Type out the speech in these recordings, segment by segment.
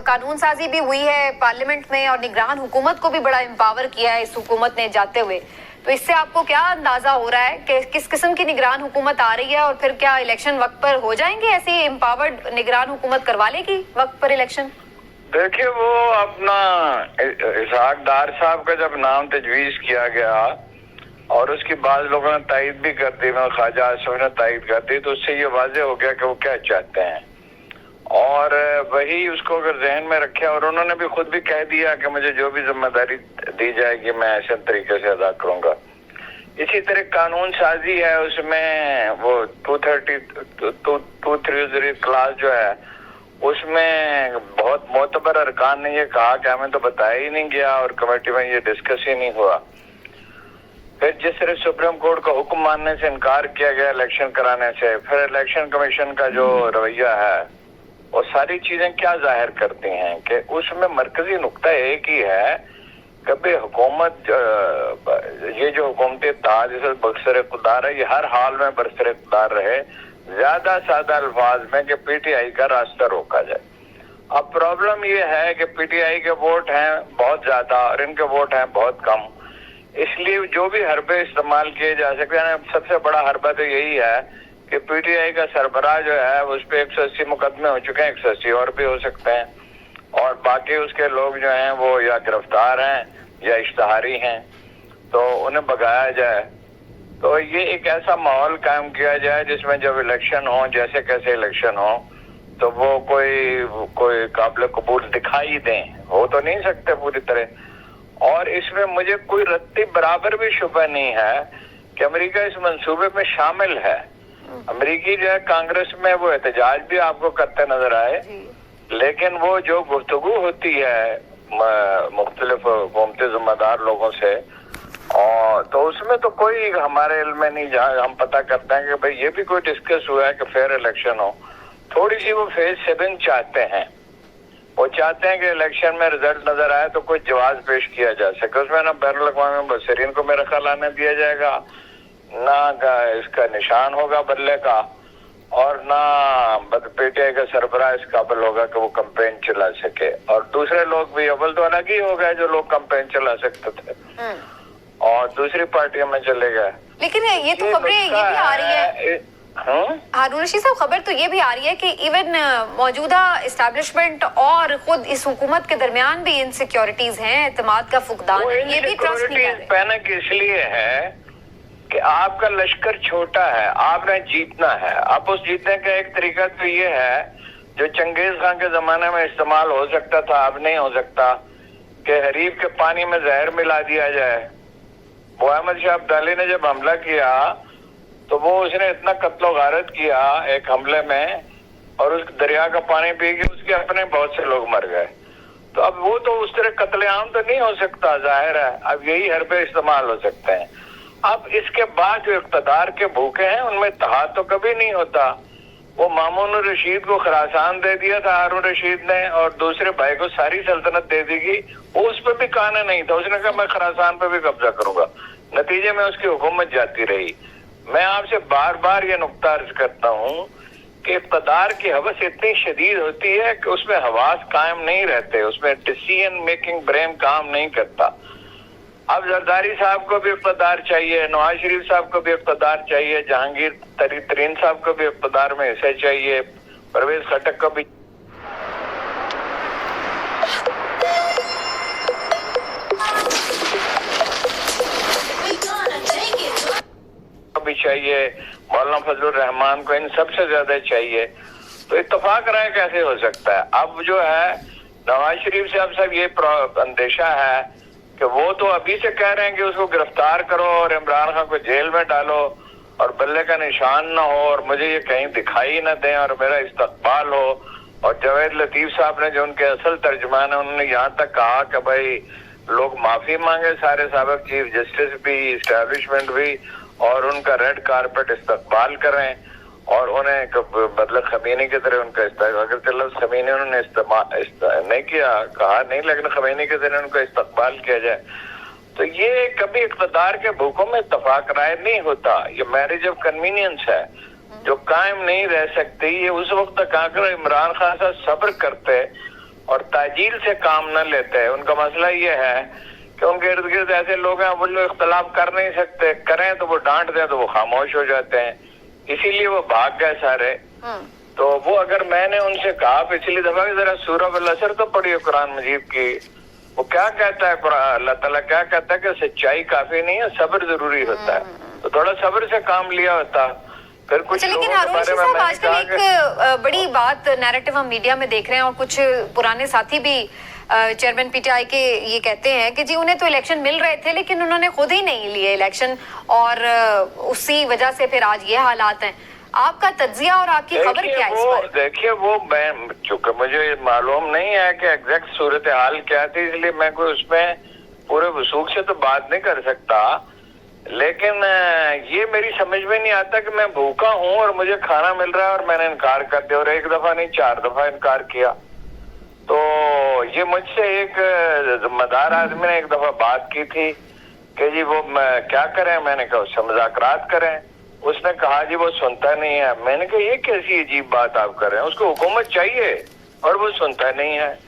कानून साजी भी हुई है पार्लियामेंट में और निगरान हुकूमत को भी बड़ा एम्पावर किया है इस हुकूमत ने जाते हुए, तो इससे आपको क्या अंदाजा हो रहा है कि किस किस्म की निगरान हुकूमत आ रही है और फिर क्या इलेक्शन वक्त पर हो जाएंगे? ऐसी एम्पावर्ड निगरान हुकूमत करवा लेगी वक्त पर इलेक्शन? देखिए, वो अपना इसहाक डार साहब का जब नाम तजवीज़ किया गया और उसकी बाद लोगों ने तायद भी कर दी, ख्वाजा आसिफ ने तायद कर दी, तो उससे ये वाज़ेह हो गया कि वो क्या चाहते हैं और वही उसको अगर जहन में रखे। और उन्होंने भी खुद भी कह दिया कि मुझे जो भी जिम्मेदारी दी जाएगी मैं ऐसे तरीके से अदा करूंगा। इसी तरह कानून साजी है, उसमें वो 230 क्लास जो है उसमें बहुत मोतबर अरकान ने ये कहा कि हमें तो बताया ही नहीं गया और कमेटी में ये डिस्कस ही नहीं हुआ। फिर जिस तरह सुप्रीम कोर्ट का हुक्म मानने से इनकार किया गया इलेक्शन कराने से, फिर इलेक्शन कमीशन का जो रवैया है वो सारी चीजें क्या जाहिर करती हैं कि उसमें मरकजी नुक्ता एक ही है कि भाई हुकूमत, ये जो हुकूमती इत्तेहाद जैसे बरसर इक़्तिदार है, ये हर हाल में बरसर इक़्तिदार रहे, ज्यादा सादा अल्फाज में कि पीटीआई का रास्ता रोका जाए। अब प्रॉब्लम ये है कि पीटीआई के वोट हैं बहुत ज्यादा और इनके वोट हैं बहुत कम, इसलिए जो भी हरबे इस्तेमाल किए जा सकते हैं, सबसे बड़ा हरबा तो यही है कि पीटीआई का सरबराह जो है उस पर 180 मुकदमे हो चुके हैं, 180 और भी हो सकते हैं, और बाकी उसके लोग जो हैं वो या गिरफ्तार हैं या इश्तहारी हैं, तो उन्हें भगाया जाए। तो ये एक ऐसा माहौल कायम किया जाए जिसमें जब इलेक्शन हो, जैसे कैसे इलेक्शन हो, तो वो कोई काबिल कबूल दिखाई दें, हो तो नहीं सकते पूरी तरह। और इसमें मुझे कोई रत्ती बराबर भी शुबह नहीं है कि अमेरिका इस मंसूबे में शामिल है। अमेरिकी जो है कांग्रेस में वो एहतजाज भी आपको करते नजर आए, लेकिन वो जो गुफ्तगू होती है मुख्तलिफ हुकूमती जिम्मेदार लोगों से, और तो उसमें तो कोई हमारे इल्म में नहीं, जहाँ हम पता करते हैं कि भाई ये भी कोई डिस्कस हुआ है कि फेयर इलेक्शन हो। थोड़ी सी वो फेज 7 चाहते हैं, वो चाहते हैं कि इलेक्शन में रिजल्ट नजर आए तो कोई जवाब पेश किया जा सके। उसमें ना बैनुल अक़वामी मुबस्सिरीन को मेरा ख्याल आने दिया जाएगा, ना इसका निशान होगा बदले का, और ना पीटीआई का सरबराह इस काबिल होगा कि वो कैंपेन चला सके। और दूसरे लोग भी अव्वल तो अलग ही हो गए जो लोग कैंपेन चला सकते थे और दूसरी पार्टियों में चले गए। लेकिन ये तो खबरें ये भी आ रही है हारून रशीद साहब, खबर तो ये भी आ रही है कि इवन मौजूदा इस्टेब्लिशमेंट और खुद इस हुकूमत के दरमियान भी इनसिक्योरिटीज हैं, एतमाद का फुकदान है, ये भी ट्रस्ट नहीं कर रहे। पैनिक इसलिए है कि आपका लश्कर छोटा है, आपने जीतना है। अब उस जीतने का एक तरीका तो ये है जो चंगेज खान के जमाने में इस्तेमाल हो सकता था, अब नहीं हो सकता, कि हरीफ के पानी में जहर मिला दिया जाए। वो अहमद शाह अब्दाली ने जब हमला किया तो वो उसने इतना कत्लो गारत किया एक हमले में, और उस दरिया का पानी पी के उसके अपने बहुत से लोग मर गए। तो अब वो तो उस तरह कत्लेआम तो नहीं हो सकता, जाहिर है। अब यही हरबे इस्तेमाल हो सकते हैं। अब इसके बाद जो इक़्तिदार के भूखे हैं उनमें इत्तेहाद तो कभी नहीं होता। वो मामून रशीद को खरासान दे दिया था हारून रशीद ने, और दूसरे भाई को सारी सल्तनत दे दी गई, वो उस पर भी काना नहीं था। उसने कहा मैं खरासान पे भी कब्जा करूंगा, नतीजे में उसकी हुकूमत जाती रही। मैं आपसे बार बार ये नुक्ता अर्ज करता हूँ कि इक़्तिदार की हवस इतनी शदीद होती है कि उसमें हवास कायम नहीं रहते, उसमें डिसीजन मेकिंग ब्रेन काम नहीं करता। अब जरदारी साहब को भी इक़्तिदार चाहिए, नवाज शरीफ साहब को भी इक़्तिदार चाहिए, जहांगीर तरीन साहब को भी इक़्तिदार में हिस्सा चाहिए, परवेज खटक को भी चाहिए, मौलाना फजलुर रहमान को इन सबसे ज्यादा चाहिए। तो इत्तेफाक राय कैसे हो सकता है? अब जो है नवाज शरीफ साहब ये अंदेशा है कि वो तो अभी से कह रहे हैं कि उसको गिरफ्तार करो और इमरान खान को जेल में डालो और बल्ले का निशान ना हो और मुझे ये कहीं दिखाई ना दें और मेरा इस्तकबाल हो। और जवेद लतीफ साहब ने जो उनके असल तर्जुमान है, उन्होंने यहाँ तक कहा कि भाई लोग माफी मांगे, सारे साबिक चीफ जस्टिस भी, इस्टेब्लिशमेंट भी, और उनका रेड कारपेट इस्तकबाल करें और उन्हें मतलब खमीनी की तरह उनका अगर चलो खमीनी उन्होंने नहीं किया, कहा नहीं, लेकिन खमीनी की तरह उनका इस्तकबाल किया जाए। तो ये कभी इक़्तिदार के भूखों में इत्तेफाक राय नहीं होता, ये मैरिज ऑफ कन्वीनियंस है जो कायम नहीं रह सकती। ये उस वक्त तक अगर इमरान खान साहब सब्र करते और ताजील से काम न लेते हैं। उनका मसला ये है कि उनके इर्द गिर्द ऐसे लोग हैं वो जो इख्तलाफ कर नहीं सकते, करें तो वो डांट दें तो वो खामोश हो जाते हैं, इसीलिए वो भाग गए सारे। तो वो अगर मैंने उनसे कहा पिछली दफा कि जरा सूरह अल असर तो पढ़िए कुरान मजीद की, वो क्या कहता है अल्लाह ताला क्या कहता है कि सच्चाई काफी नहीं है, सब्र जरूरी होता है, तो थोड़ा सब्र से काम लिया होता। फिर कुछ लेकिन हारून शीह साहब आजकल एक बड़ी बात नैरेटिव हम मीडिया में देख रहे हैं और कुछ पुराने साथी भी चेयरमैन पीटीआई के ये कहते हैं कि जी उन्हें तो इलेक्शन मिल रहे थे लेकिन उन्होंने खुद ही नहीं लिए इलेक्शन और उसी वजह से फिर आज ये हालात हैं। आपका तज्जिया और आपकी खबर क्या है इस पर? देखिए वो मैं चूंकि मुझे मालूम नहीं है कि एग्जैक्ट सूरत हाल क्या थी, इसलिए मैं कोई उसमें पूरे वसूख से तो बात नहीं कर सकता, लेकिन ये मेरी समझ में नहीं आता कि मैं भूखा हूँ और मुझे खाना मिल रहा है और मैंने इनकार कर दिया, और एक दफा नहीं 4 दफा इनकार किया। तो ये मुझसे एक जिम्मेदार आदमी ने एक दफा बात की थी कि जी वो क्या करें, मैंने कहा उससे मुज़ाकरात करें। उसने कहा जी वो सुनता नहीं है। मैंने कहा ये कैसी अजीब बात आप कर रहे हैं, उसको हुकूमत चाहिए और वो सुनता नहीं है।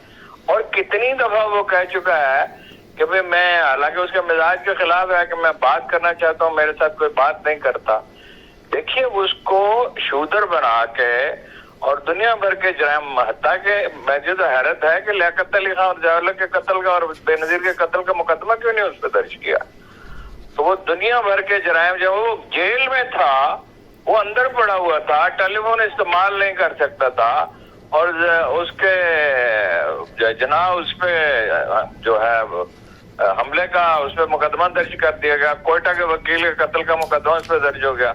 और कितनी दफा वो कह चुका है कि भाई मैं, हालांकि उसके मिजाज के खिलाफ है कि मैं बात करना चाहता हूँ, मेरे साथ कोई बात नहीं करता। देखिए उसको शूदर बना के और दुनिया भर के जराइम, हत्ता के मुझे तो हैरत है कि लियाकत अली खान और जवाहर के कत्ल का और बेनजीर के कत्ल का मुकदमा क्यों नहीं उस पर दर्ज किया। तो वो दुनिया भर के जराइम, जब वो जेल में था वो अंदर पड़ा हुआ था, टेलीफोन इस्तेमाल नहीं कर सकता था, और उसके जनाब उस पे जो है हमले का उस पर मुकदमा दर्ज कर दिया गया, कोयटा के वकील के कत्ल का मुकदमा उस पर दर्ज हो गया।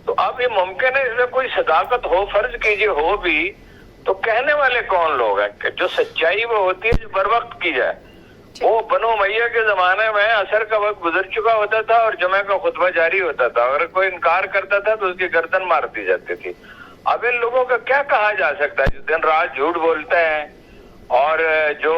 तो अब ये मुमकिन है इसमें कोई सदाकत हो, फर्ज कीजिए हो भी, तो कहने वाले कौन लोग हैं कि जो सच्चाई वो होती है जो बर वक्त की जाए। वो बनो उमैया के जमाने में असर का वक्त गुजर चुका होता था और जुमे का खुतबा जारी होता था, अगर कोई इनकार करता था तो उसकी गर्दन मार दी जाती थी। अब इन लोगों का क्या कहा जा सकता है जो दिन रात झूठ बोलते हैं और जो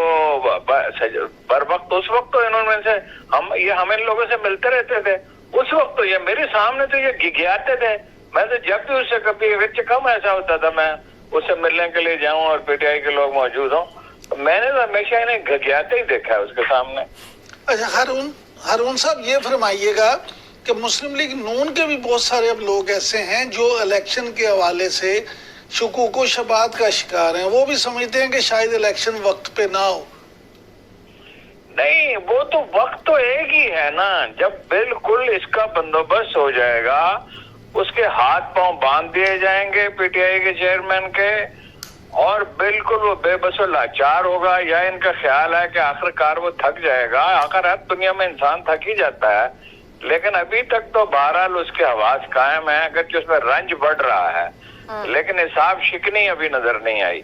बर वक्त, उस वक्त तो इन्होंने से हम इन लोगों से मिलते रहते थे, उस वक्त तो ये मेरे सामने तो ये गिगियाते थे। मैं तो जब भी उससे कभी विच कम ऐसा होता था मैं उससे मिलने के लिए जाऊं और पीटीआई के लोग मौजूद हों, तो मैंने तो हमेशा इन्हें घगियाते ही देखा है उसके सामने। अच्छा हारून साहब ये फरमाइएगा कि मुस्लिम लीग नून के भी बहुत सारे अब लोग ऐसे हैं जो इलेक्शन के हवाले से शुकूक व शबात का शिकार हैं, वो भी समझते हैं कि शायद इलेक्शन वक्त पे ना हो। नहीं, वो तो वक्त तो एक ही है ना, जब बिल्कुल इसका बंदोबस्त हो जाएगा, उसके हाथ पांव बांध दिए जाएंगे पीटीआई के चेयरमैन के, और बिल्कुल वो बेबस और लाचार होगा, या इनका ख्याल है कि आखिरकार वो थक जाएगा। आखिर हर दुनिया में इंसान थक ही जाता है, लेकिन अभी तक तो बहरहाल उसके हवास कायम है, अगर उसमें रंज बढ़ रहा है, लेकिन हिसाब शिकनी अभी नजर नहीं आई।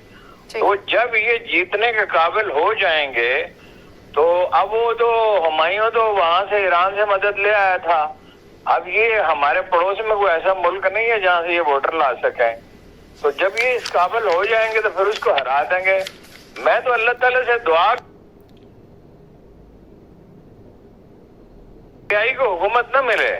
तो जब ये जीतने के काबिल हो जाएंगे तो अब वो तो हुमायूं तो वहां से ईरान से मदद ले आया था, अब ये हमारे पड़ोस में कोई ऐसा मुल्क नहीं है जहां से ये वोटर ला सके। तो जब ये इस काबिल हो जाएंगे तो फिर उसको हरा देंगे। मैं तो अल्लाह ताला से दुआ को हुकूमत न मिले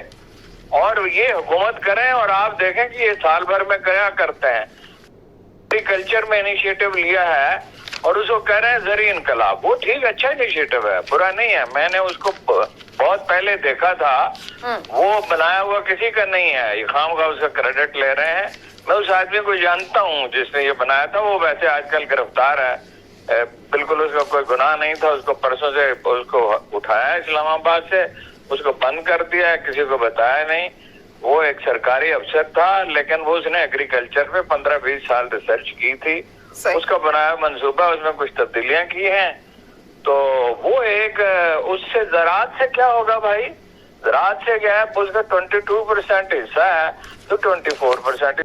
और ये हुकूमत करें, और आप देखें कि ये साल भर में क्या करते हैं। एग्रीकल्चर में इनिशिएटिव लिया है और उसको कह रहे हैं ज़री इनकलाब, वो ठीक अच्छा इनिशिएटिव है, बुरा नहीं है, मैंने उसको बहुत पहले देखा था, वो बनाया हुआ किसी का नहीं है, ये खाम का उसका क्रेडिट ले रहे हैं। मैं उस आदमी को जानता हूँ जिसने ये बनाया था, वो वैसे आजकल गिरफ्तार है, बिल्कुल उसका कोई गुनाह नहीं था, उसको परसों से उसको उठाया इस्लामाबाद से, उसको बंद कर दिया है, किसी को बताया नहीं। वो एक सरकारी अफसर था, लेकिन वो उसने एग्रीकल्चर पे 15-20 साल रिसर्च की थी, उसका बनाया मंसूबा, उसमें कुछ तब्दीलियां की हैं। तो वो एक उससे ज़राअत से क्या होगा भाई, ज़राअत से क्या है, उसका 22% हिस्सा है तो 24%